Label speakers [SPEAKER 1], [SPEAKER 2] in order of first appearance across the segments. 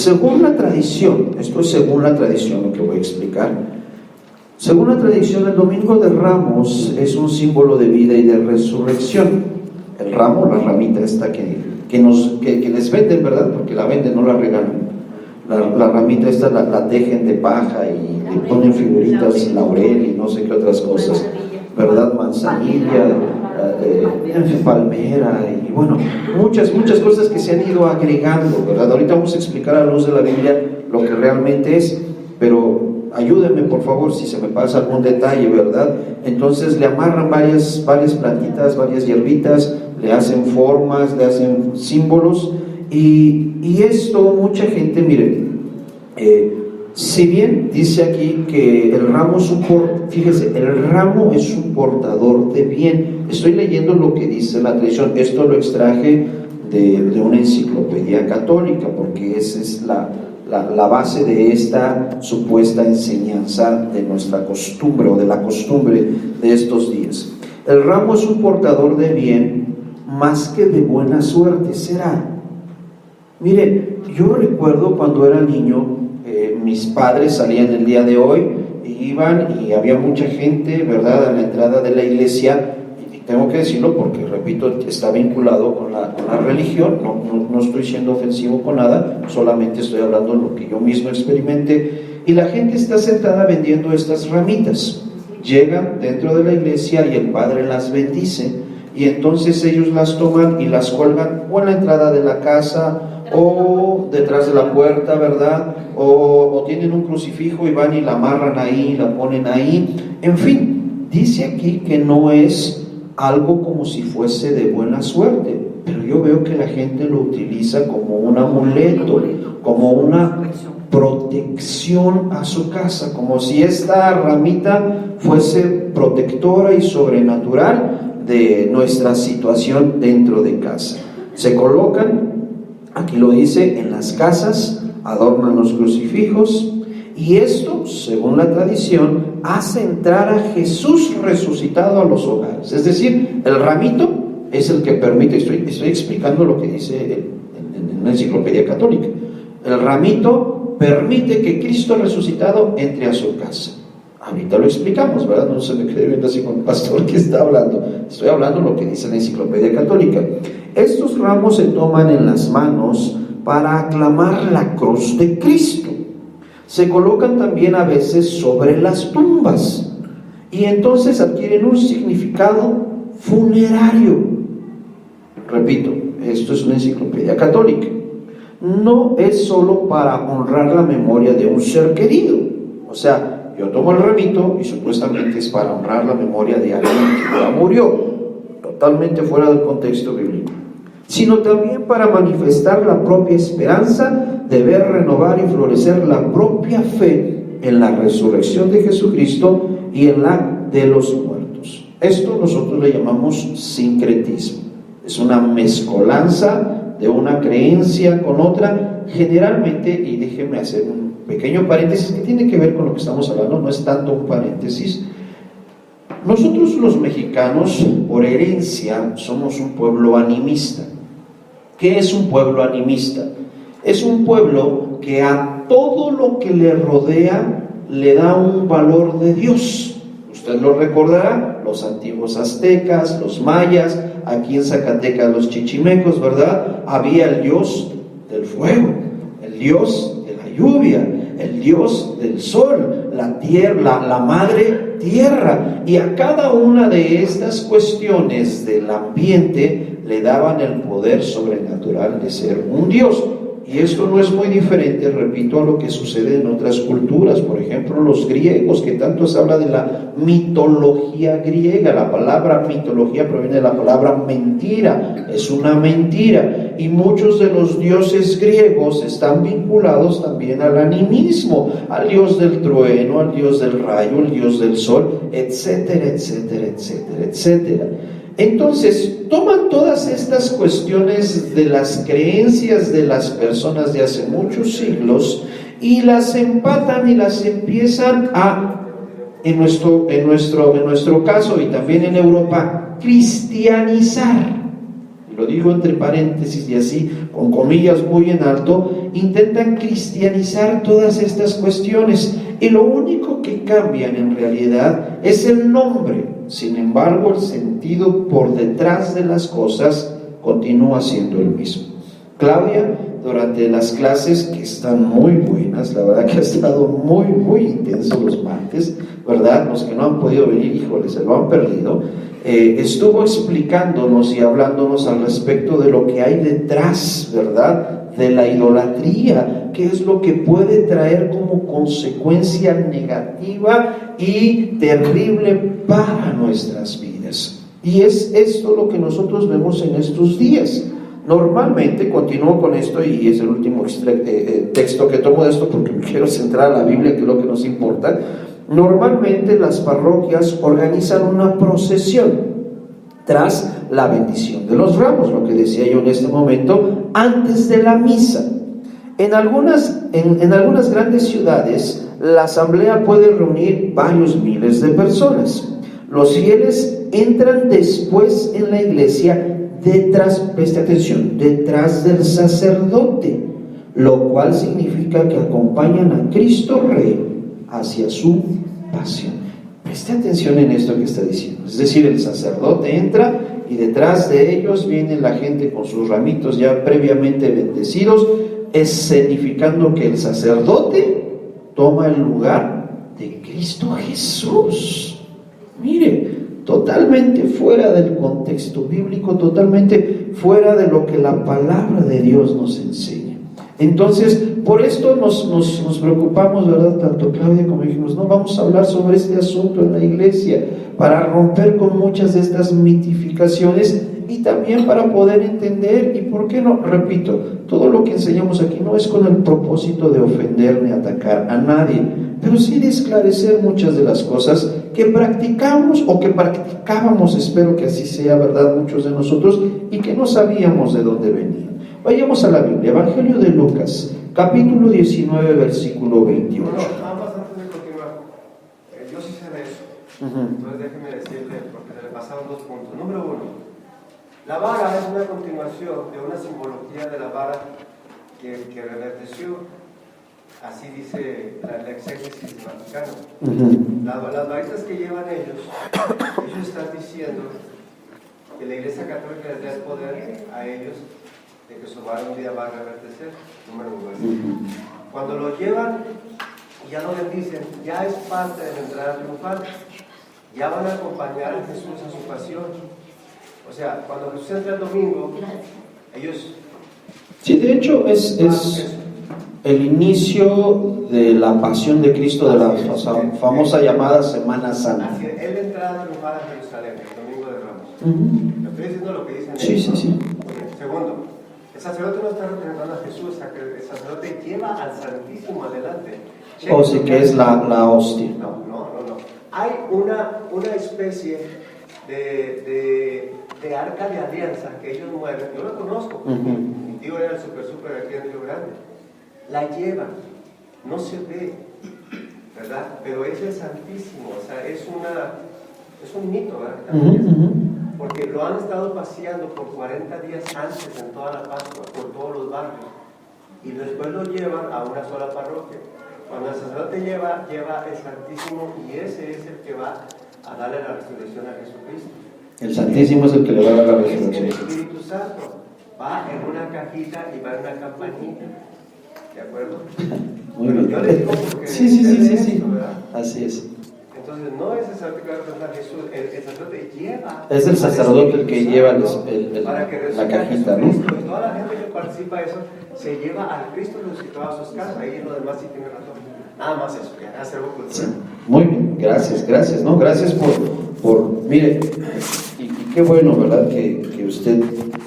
[SPEAKER 1] según la tradición, esto es según la tradición lo que voy a explicar. Según la tradición, el Domingo de Ramos es un símbolo de vida y de resurrección. El ramo, la ramita esta que les venden, ¿verdad? Porque la venden, no la regalan. La ramita esta la tejen de paja y le ponen figuritas, laurel y no sé qué otras cosas, ¿verdad? Manzanilla, palmera y bueno, muchas cosas que se han ido agregando, ¿verdad? Ahorita vamos a explicar a la luz de la Biblia lo que realmente es, pero ayúdenme por favor si se me pasa algún detalle, ¿verdad? Entonces le amarran varias plantitas, varias hierbitas, le hacen formas, le hacen símbolos y esto mucha gente, miren, si bien dice aquí que el ramo es fíjese, el ramo es un portador de bien. Estoy leyendo lo que dice la tradición, esto lo extraje de una enciclopedia católica, porque esa es la base de esta supuesta enseñanza de nuestra costumbre o de la costumbre de estos días. El ramo es un portador de bien más que de buena suerte, será. Mire, yo recuerdo cuando era niño, mis padres salían el día de hoy y iban y había mucha gente, ¿verdad?, a la entrada de la iglesia, y tengo que decirlo porque, repito, está vinculado con la religión, no estoy siendo ofensivo con nada, solamente estoy hablando de lo que yo mismo experimenté, y la gente está sentada vendiendo estas ramitas. Llegan dentro de la iglesia y el padre las bendice, y entonces ellos las toman y las cuelgan o en la entrada de la casa o detrás de la puerta, ¿verdad? O tienen un crucifijo y van y la amarran ahí, la ponen ahí. En fin, dice aquí que no es algo como si fuese de buena suerte, pero yo veo que la gente lo utiliza como un amuleto, como una protección a su casa, como si esta ramita fuese protectora y sobrenatural de nuestra situación dentro de casa. Se colocan, aquí lo dice, en las casas, adornan los crucifijos, y esto, según la tradición, hace entrar a Jesús resucitado a los hogares. Es decir, el ramito es el que permite, estoy explicando lo que dice en la enciclopedia católica, el ramito permite que Cristo resucitado entre a su casa. Ahorita lo explicamos, ¿verdad? No se me quede viendo así con el pastor que está hablando. Estoy hablando lo que dice la enciclopedia católica. Estos ramos se toman en las manos para aclamar la cruz de Cristo. Se colocan también a veces sobre las tumbas y entonces adquieren un significado funerario. Repito, esto es una enciclopedia católica. No es solo para honrar la memoria de un ser querido. O sea, yo tomo el ramito y supuestamente es para honrar la memoria de alguien que ya murió, totalmente fuera del contexto bíblico, sino también para manifestar la propia esperanza de ver renovar y florecer la propia fe en la resurrección de Jesucristo y en la de los muertos. Esto nosotros le llamamos sincretismo. Es una mezcolanza de una creencia con otra, generalmente, y déjenme hacer un pequeño paréntesis que tiene que ver con lo que estamos hablando, no es tanto un paréntesis. Nosotros los mexicanos, por herencia, somos un pueblo animista. ¿Qué es un pueblo animista? Es un pueblo que a todo lo que le rodea le da un valor de Dios. Usted lo recordará, los antiguos aztecas, los mayas, aquí en Zacatecas los chichimecos, ¿verdad? Había el dios del fuego, el dios de la lluvia, el dios del sol, la tierra, la madre tierra, y a cada una de estas cuestiones del ambiente le daban el poder sobrenatural de ser un dios. Y esto no es muy diferente, repito, a lo que sucede en otras culturas. Por ejemplo, los griegos, que tanto se habla de la mitología griega. La palabra mitología proviene de la palabra mentira, es una mentira. Y muchos de los dioses griegos están vinculados también al animismo, al dios del trueno, al dios del rayo, al dios del sol, etcétera, etcétera, etcétera, etcétera. Entonces, toman todas estas cuestiones de las creencias de las personas de hace muchos siglos y las empatan y las empiezan a, en nuestro caso y también en Europa, cristianizar. y lo digo entre paréntesis y así, con comillas muy en alto, intentan cristianizar todas estas cuestiones, y lo único que cambian en realidad es el nombre. Sin embargo, el sentido por detrás de las cosas continúa siendo el mismo. Claudia, durante las clases, que están muy buenas, la verdad que ha estado muy intenso los martes, ¿verdad? Los que no han podido venir, híjole, se lo han perdido. Estuvo explicándonos y hablándonos al respecto de lo que hay detrás, ¿verdad?, de la idolatría, qué es lo que puede traer como consecuencia negativa y terrible para nuestras vidas. Y es esto lo que nosotros vemos en estos días. Normalmente, continúo con esto y es el último texto que tomo de esto porque me quiero centrar a la Biblia, que es lo que nos importa. Normalmente las parroquias organizan una procesión tras la bendición de los ramos, lo que decía yo en este momento, antes de la misa. En algunas grandes ciudades, la asamblea puede reunir varios miles de personas. Los fieles entran después en la iglesia detrás, preste atención, detrás del sacerdote, lo cual significa que acompañan a Cristo Rey hacia su pasión. Preste atención en esto que está diciendo. Es decir, el sacerdote entra y detrás de ellos viene la gente con sus ramitos ya previamente bendecidos, escenificando que el sacerdote toma el lugar de Cristo Jesús. Mire, totalmente fuera del contexto bíblico, totalmente fuera de lo que la palabra de Dios nos enseña. Entonces, por esto nos preocupamos, ¿verdad? Tanto Claudia como dijimos, no, vamos a hablar sobre este asunto en la iglesia, para romper con muchas de estas mitificaciones y también para poder entender, y por qué no, repito, todo lo que enseñamos aquí no es con el propósito de ofender ni atacar a nadie, pero sí de esclarecer muchas de las cosas que practicamos o que practicábamos, espero que así sea, ¿verdad?, muchos de nosotros, y que no sabíamos de dónde venían. Vayamos a la Biblia, Evangelio de Lucas, capítulo 19, versículo 28.
[SPEAKER 2] Ambas antes de continuar, yo sí sé de eso. Entonces déjeme decirle, porque se le pasaron 2 puntos. Número 1, la vara es una continuación de una simbología de la vara que reverdeció. Así dice la exégesis vaticana. Las varitas que llevan ellos están diciendo que la Iglesia Católica les da el poder a ellos de que su vara un día va a reverdecer. Número 1. Cuando lo llevan y ya lo bendicen, ya es parte de la entrada triunfal. Ya van a acompañar a Jesús a su pasión. O sea, cuando Jesús entra el domingo, ellos...
[SPEAKER 1] Sí, de hecho es el inicio de la pasión de Cristo, de la famosa llamada Semana Santa.
[SPEAKER 2] Así es, él entrada triunfal a Jerusalén, el domingo de Ramos. Le estoy diciendo lo que dicen ellos.
[SPEAKER 1] Sí.
[SPEAKER 2] Segundo, el sacerdote no está representando a Jesús, el sacerdote lleva al Santísimo adelante.
[SPEAKER 1] O sí que es la hostia.
[SPEAKER 2] No. Hay una especie de arca de alianza que ellos mueven. Yo lo conozco, mi tío era el super aquí en Río Grande. La llevan, no se ve, ¿verdad? Pero es el Santísimo, o sea, es un mito, ¿verdad? Porque lo han estado paseando por 40 días antes en toda la Pascua, por todos los barrios, y después lo llevan a una sola parroquia. Cuando el sacerdote lleva el Santísimo, y ese es el que va a darle la resurrección a Jesucristo.
[SPEAKER 1] El Santísimo es el que le va a dar la resurrección.
[SPEAKER 2] El Espíritu Santo va en una cajita y va en una campanita. ¿De acuerdo?
[SPEAKER 1] Muy bien.
[SPEAKER 2] Yo le digo porque
[SPEAKER 1] sí.
[SPEAKER 2] esto,
[SPEAKER 1] Así es.
[SPEAKER 2] Entonces no es el sacerdote que va a representar a Jesús, el sacerdote lleva.
[SPEAKER 1] Es el sacerdote el que lleva
[SPEAKER 2] la
[SPEAKER 1] cajita, ¿no?
[SPEAKER 2] Y toda la gente que participa de eso se lleva al Cristo resucitado a sus casas. Ahí en lo demás sí tiene razón. Nada más eso, que hace algo cultural.
[SPEAKER 1] Sí. Muy bien, gracias, ¿no? Gracias por mire, y qué bueno, ¿verdad? Que usted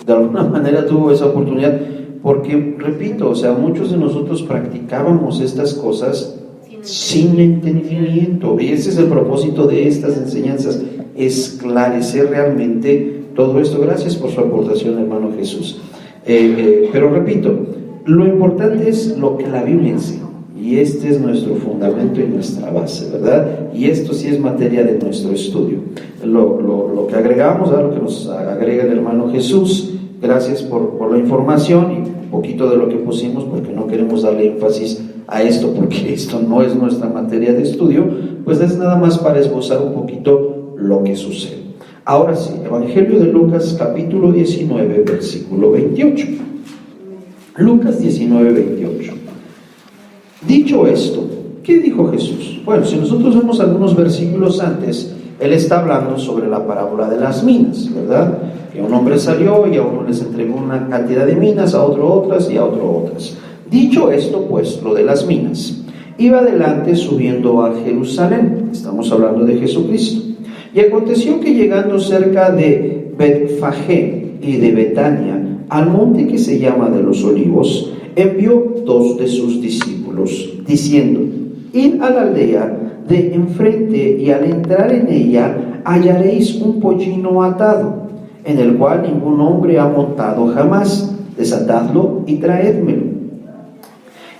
[SPEAKER 1] de alguna manera tuvo esa oportunidad, porque, repito, o sea, muchos de nosotros practicábamos estas cosas sin entendimiento, y ese es el propósito de estas enseñanzas, esclarecer realmente todo esto. Gracias por su aportación, hermano Jesús. Pero repito, lo importante es lo que la Biblia enseña, y este es nuestro fundamento y nuestra base, ¿verdad? Y esto sí es materia de nuestro estudio. Lo que agregamos, lo que nos agrega el hermano Jesús, gracias por la información y un poquito de lo que pusimos, porque no queremos darle énfasis a esto, porque esto no es nuestra materia de estudio, pues es nada más para esbozar un poquito lo que sucede. Ahora sí, Evangelio de Lucas, capítulo 19, versículo 28. Lucas 19, 28. Dicho esto, ¿qué dijo Jesús? Bueno, si nosotros vemos algunos versículos antes, Él está hablando sobre la parábola de las minas, ¿verdad? Que un hombre salió y a uno les entregó una cantidad de minas, a otro otras y a otro otras. Dicho esto, pues, lo de las minas, iba adelante subiendo a Jerusalén. Estamos hablando de Jesucristo. Y aconteció que llegando cerca de Betfagé y de Betania, al monte que se llama de los Olivos, envió 2 de sus discípulos, diciendo: id a la aldea de enfrente, y al entrar en ella hallaréis un pollino atado, en el cual ningún hombre ha montado jamás. Desatadlo y traédmelo.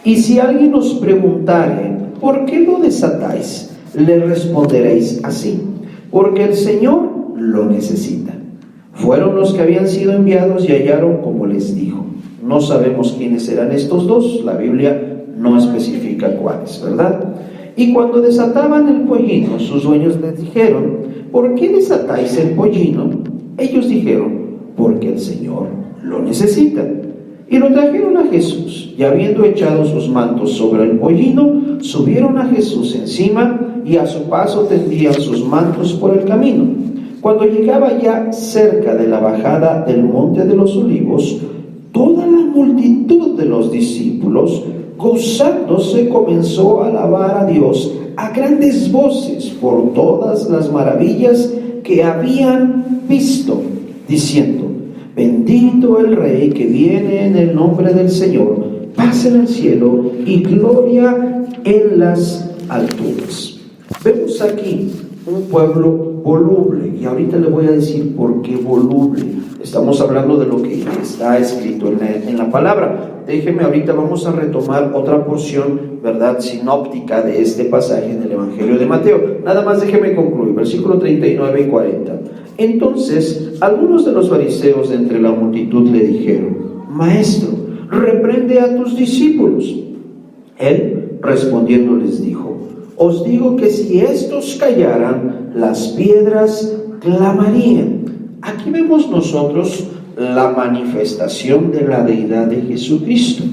[SPEAKER 1] Y si alguien os preguntare: ¿por qué lo desatáis?, le responderéis así: porque el Señor lo necesita. Fueron los que habían sido enviados y hallaron como les dijo. No sabemos quiénes eran estos 2, la Biblia no especifica cuáles, ¿verdad? Y cuando desataban el pollino, sus dueños les dijeron: ¿por qué desatáis el pollino? Ellos dijeron: porque el Señor lo necesita. Y lo trajeron a Jesús, y habiendo echado sus mantos sobre el pollino, subieron a Jesús encima, y a su paso tendían sus mantos por el camino. Cuando llegaba ya cerca de la bajada del monte de los Olivos, toda la multitud de los discípulos, gozándose, comenzó a alabar a Dios a grandes voces por todas las maravillas que habían visto, diciendo: bendito el Rey que viene en el nombre del Señor, paz en el cielo y gloria en las alturas. Vemos aquí un pueblo voluble, y ahorita le voy a decir por qué voluble. Estamos hablando de lo que está escrito en la palabra. Déjeme, ahorita vamos a retomar otra porción, ¿verdad?, sinóptica de este pasaje en el Evangelio de Mateo. Nada más déjeme concluir, versículo 39 y 40. Entonces, algunos de los fariseos de entre la multitud le dijeron: Maestro, reprende a tus discípulos. Él, respondiendo, les dijo: os digo que si estos callaran, las piedras clamarían. Aquí vemos nosotros la manifestación de la deidad de Jesucristo.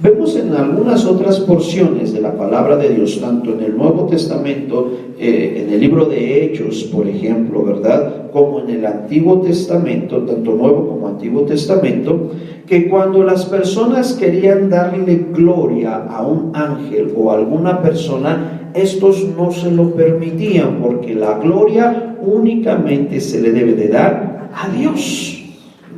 [SPEAKER 1] Vemos en algunas otras porciones de la palabra de Dios, tanto en el Nuevo Testamento, en el libro de Hechos, por ejemplo, ¿verdad?, como en el Antiguo Testamento, tanto Nuevo como Antiguo Testamento, que cuando las personas querían darle gloria a un ángel o a alguna persona, estos no se lo permitían, porque la gloria únicamente se le debe de dar a Dios.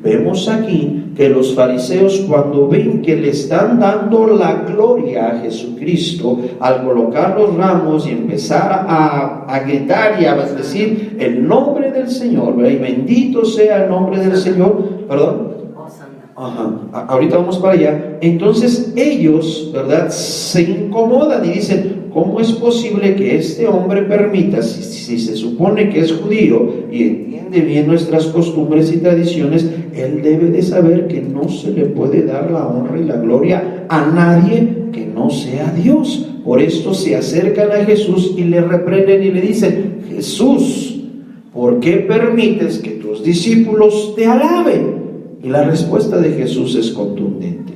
[SPEAKER 1] Vemos aquí que los fariseos, cuando ven que le están dando la gloria a Jesucristo, al colocar los ramos y empezar a gritar y a decir el nombre del Señor, ¿verdad?, y bendito sea el nombre del Señor, perdón, ahorita vamos para allá. Entonces ellos, ¿verdad?, se incomodan y dicen: ¿cómo es posible que este hombre permita, si se supone que es judío y entiende bien nuestras costumbres y tradiciones, él debe de saber que no se le puede dar la honra y la gloria a nadie que no sea Dios? Por esto se acercan a Jesús y le reprenden y le dicen: Jesús, ¿por qué permites que tus discípulos te alaben? Y la respuesta de Jesús es contundente: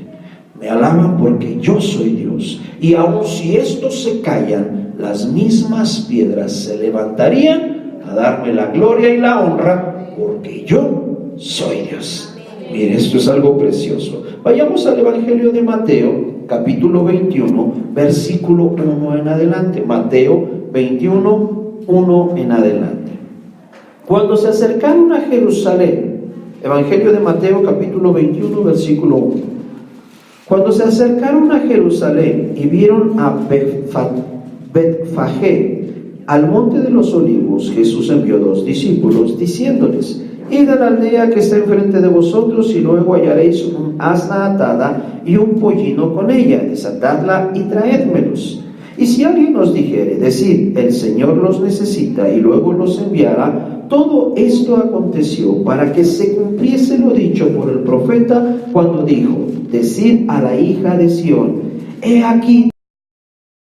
[SPEAKER 1] me alaban porque yo soy Dios, y aun si estos se callan, las mismas piedras se levantarían a darme la gloria y la honra, porque yo soy Dios. Mire, esto es algo precioso. Vayamos al Evangelio de Mateo, capítulo 21, versículo 1 en adelante. Mateo 21, 1 en adelante. Cuando se acercaron a Jerusalén, Evangelio de Mateo, capítulo 21, versículo 1. Cuando se acercaron a Jerusalén y vieron a Betfagé, al monte de los Olivos, Jesús envió 2 discípulos, diciéndoles: id a la aldea que está enfrente de vosotros, y luego hallaréis un asna atada y un pollino con ella, desatadla y traédmelos. Y si alguien nos dijere, decid, el Señor los necesita y luego los enviará, todo esto aconteció para que se cumpliese lo dicho por el profeta cuando dijo, decid a la hija de Sión, he aquí